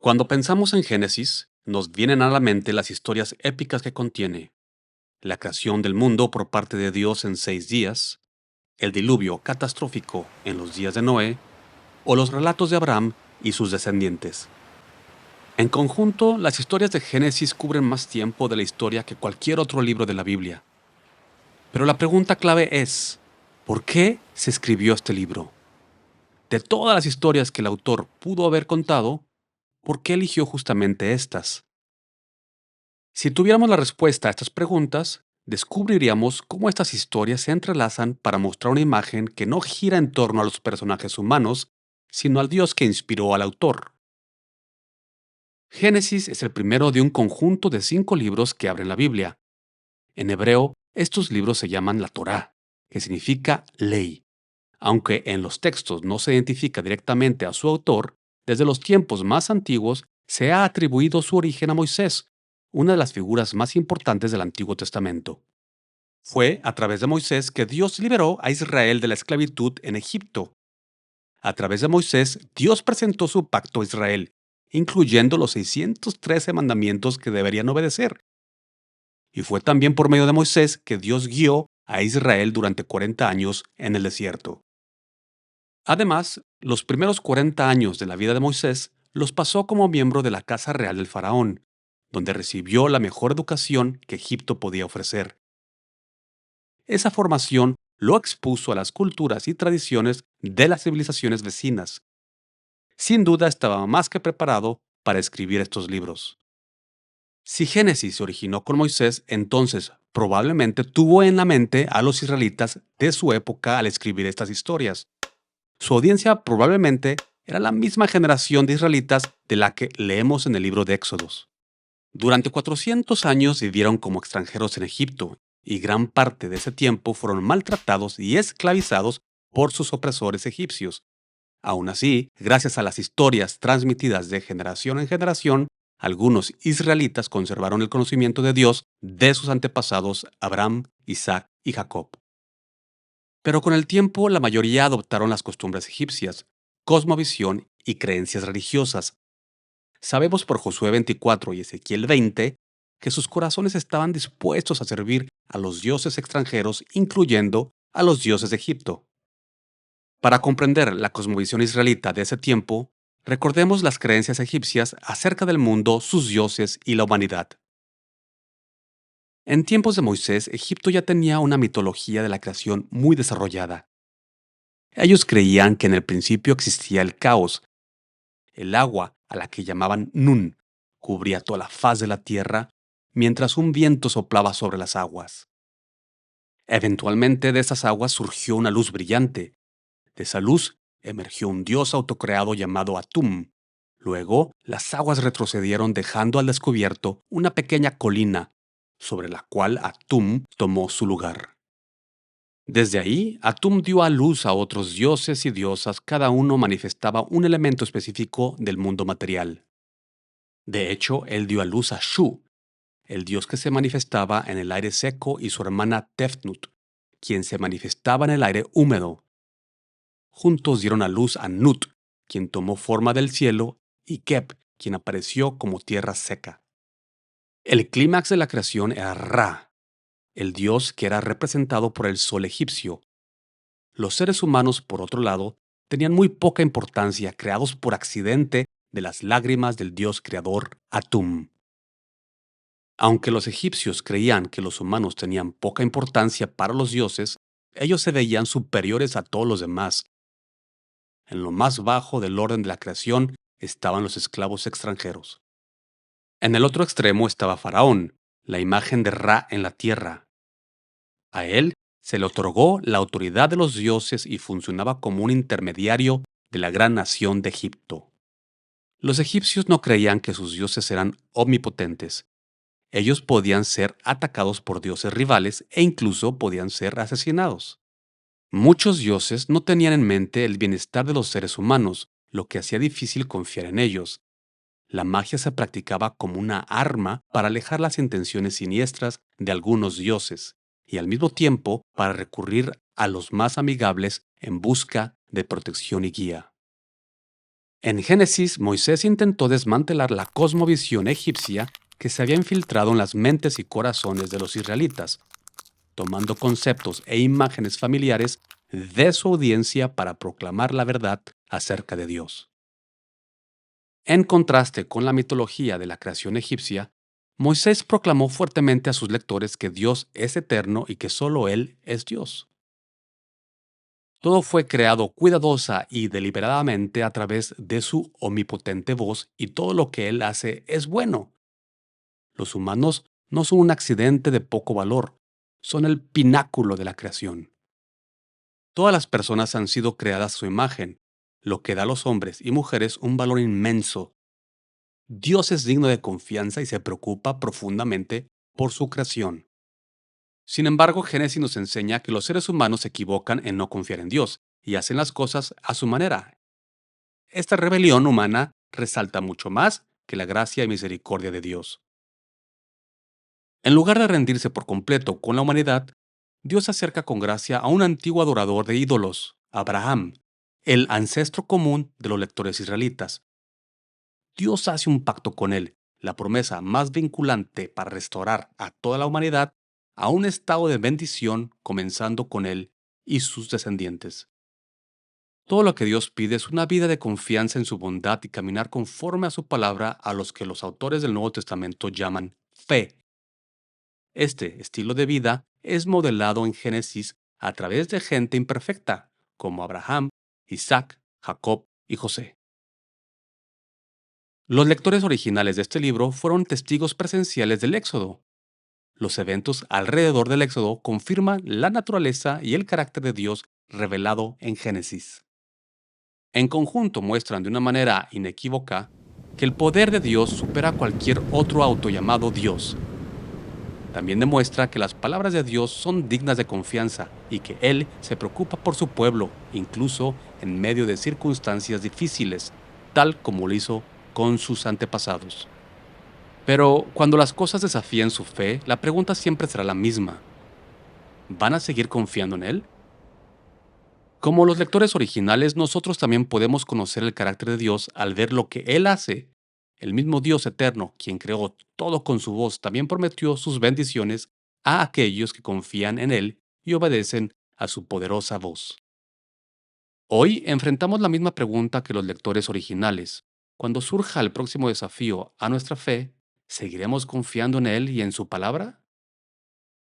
Cuando pensamos en Génesis, nos vienen a la mente las historias épicas que contiene: la creación del mundo por parte de Dios en 6 días, el diluvio catastrófico en los días de Noé, o los relatos de Abraham y sus descendientes. En conjunto, las historias de Génesis cubren más tiempo de la historia que cualquier otro libro de la Biblia. Pero la pregunta clave es: ¿por qué se escribió este libro? De todas las historias que el autor pudo haber contado, ¿por qué eligió justamente estas? Si tuviéramos la respuesta a estas preguntas, descubriríamos cómo estas historias se entrelazan para mostrar una imagen que no gira en torno a los personajes humanos, sino al Dios que inspiró al autor. Génesis es el primero de un conjunto de 5 libros que abren la Biblia. En hebreo, estos libros se llaman la Torá, que significa ley. Aunque en los textos no se identifica directamente a su autor, desde los tiempos más antiguos se ha atribuido su origen a Moisés, una de las figuras más importantes del Antiguo Testamento. Fue a través de Moisés que Dios liberó a Israel de la esclavitud en Egipto. A través de Moisés, Dios presentó su pacto a Israel, incluyendo los 613 mandamientos que deberían obedecer. Y fue también por medio de Moisés que Dios guió a Israel durante 40 años en el desierto. Además, los primeros 40 años de la vida de Moisés los pasó como miembro de la casa real del faraón, donde recibió la mejor educación que Egipto podía ofrecer. Esa formación lo expuso a las culturas y tradiciones de las civilizaciones vecinas. Sin duda estaba más que preparado para escribir estos libros. Si Génesis se originó con Moisés, entonces probablemente tuvo en la mente a los israelitas de su época al escribir estas historias. Su audiencia probablemente era la misma generación de israelitas de la que leemos en el libro de Éxodos. Durante 400 años vivieron como extranjeros en Egipto, y gran parte de ese tiempo fueron maltratados y esclavizados por sus opresores egipcios. Aún así, gracias a las historias transmitidas de generación en generación, algunos israelitas conservaron el conocimiento de Dios de sus antepasados Abraham, Isaac y Jacob. Pero con el tiempo la mayoría adoptaron las costumbres egipcias, cosmovisión y creencias religiosas. Sabemos por Josué 24 y Ezequiel 20 que sus corazones estaban dispuestos a servir a los dioses extranjeros, incluyendo a los dioses de Egipto. Para comprender la cosmovisión israelita de ese tiempo, recordemos las creencias egipcias acerca del mundo, sus dioses y la humanidad. En tiempos de Moisés, Egipto ya tenía una mitología de la creación muy desarrollada. Ellos creían que en el principio existía el caos. El agua, a la que llamaban Nun, cubría toda la faz de la tierra, mientras un viento soplaba sobre las aguas. Eventualmente de esas aguas surgió una luz brillante. De esa luz emergió un dios autocreado llamado Atum. Luego, las aguas retrocedieron dejando al descubierto una pequeña colina, sobre la cual Atum tomó su lugar. Desde ahí, Atum dio a luz a otros dioses y diosas, cada uno manifestaba un elemento específico del mundo material. De hecho, él dio a luz a Shu, el dios que se manifestaba en el aire seco, y su hermana Tefnut, quien se manifestaba en el aire húmedo. Juntos dieron a luz a Nut, quien tomó forma del cielo, y Kep, quien apareció como tierra seca. El clímax de la creación era Ra, el dios que era representado por el sol egipcio. Los seres humanos, por otro lado, tenían muy poca importancia, creados por accidente de las lágrimas del dios creador Atum. Aunque los egipcios creían que los humanos tenían poca importancia para los dioses, ellos se veían superiores a todos los demás. En lo más bajo del orden de la creación estaban los esclavos extranjeros. En el otro extremo estaba Faraón, la imagen de Ra en la tierra. A él se le otorgó la autoridad de los dioses y funcionaba como un intermediario de la gran nación de Egipto. Los egipcios no creían que sus dioses eran omnipotentes. Ellos podían ser atacados por dioses rivales e incluso podían ser asesinados. Muchos dioses no tenían en mente el bienestar de los seres humanos, lo que hacía difícil confiar en ellos. La magia se practicaba como una arma para alejar las intenciones siniestras de algunos dioses, y al mismo tiempo para recurrir a los más amigables en busca de protección y guía. En Génesis, Moisés intentó desmantelar la cosmovisión egipcia que se había infiltrado en las mentes y corazones de los israelitas, tomando conceptos e imágenes familiares de su audiencia para proclamar la verdad acerca de Dios. En contraste con la mitología de la creación egipcia, Moisés proclamó fuertemente a sus lectores que Dios es eterno y que solo Él es Dios. Todo fue creado cuidadosa y deliberadamente a través de su omnipotente voz y todo lo que Él hace es bueno. Los humanos no son un accidente de poco valor, son el pináculo de la creación. Todas las personas han sido creadas a su imagen, lo que da a los hombres y mujeres un valor inmenso. Dios es digno de confianza y se preocupa profundamente por su creación. Sin embargo, Génesis nos enseña que los seres humanos se equivocan en no confiar en Dios y hacen las cosas a su manera. Esta rebelión humana resalta mucho más que la gracia y misericordia de Dios. En lugar de rendirse por completo con la humanidad, Dios se acerca con gracia a un antiguo adorador de ídolos, Abraham, el ancestro común de los lectores israelitas. Dios hace un pacto con él, la promesa más vinculante para restaurar a toda la humanidad a un estado de bendición comenzando con él y sus descendientes. Todo lo que Dios pide es una vida de confianza en su bondad y caminar conforme a su palabra, a los que los autores del Nuevo Testamento llaman fe. Este estilo de vida es modelado en Génesis a través de gente imperfecta, como Abraham, Isaac, Jacob y José. Los lectores originales de este libro fueron testigos presenciales del Éxodo. Los eventos alrededor del Éxodo confirman la naturaleza y el carácter de Dios revelado en Génesis. En conjunto muestran de una manera inequívoca que el poder de Dios supera cualquier otro auto llamado Dios. También demuestra que las palabras de Dios son dignas de confianza y que Él se preocupa por su pueblo, incluso en medio de circunstancias difíciles, tal como lo hizo con sus antepasados. Pero cuando las cosas desafíen su fe, la pregunta siempre será la misma. ¿Van a seguir confiando en Él? Como los lectores originales, nosotros también podemos conocer el carácter de Dios al ver lo que Él hace. El mismo Dios eterno, quien creó todo con su voz, también prometió sus bendiciones a aquellos que confían en Él y obedecen a su poderosa voz. Hoy enfrentamos la misma pregunta que los lectores originales. Cuando surja el próximo desafío a nuestra fe, ¿seguiremos confiando en Él y en su palabra?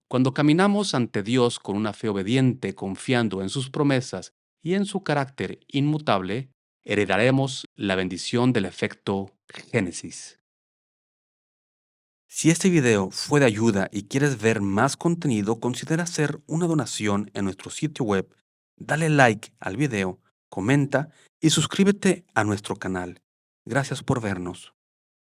Cuando caminamos ante Dios con una fe obediente, confiando en sus promesas y en su carácter inmutable, heredaremos la bendición del efecto Génesis. Si este video fue de ayuda y quieres ver más contenido, considera hacer una donación en nuestro sitio web, dale like al video, comenta y suscríbete a nuestro canal. Gracias por vernos.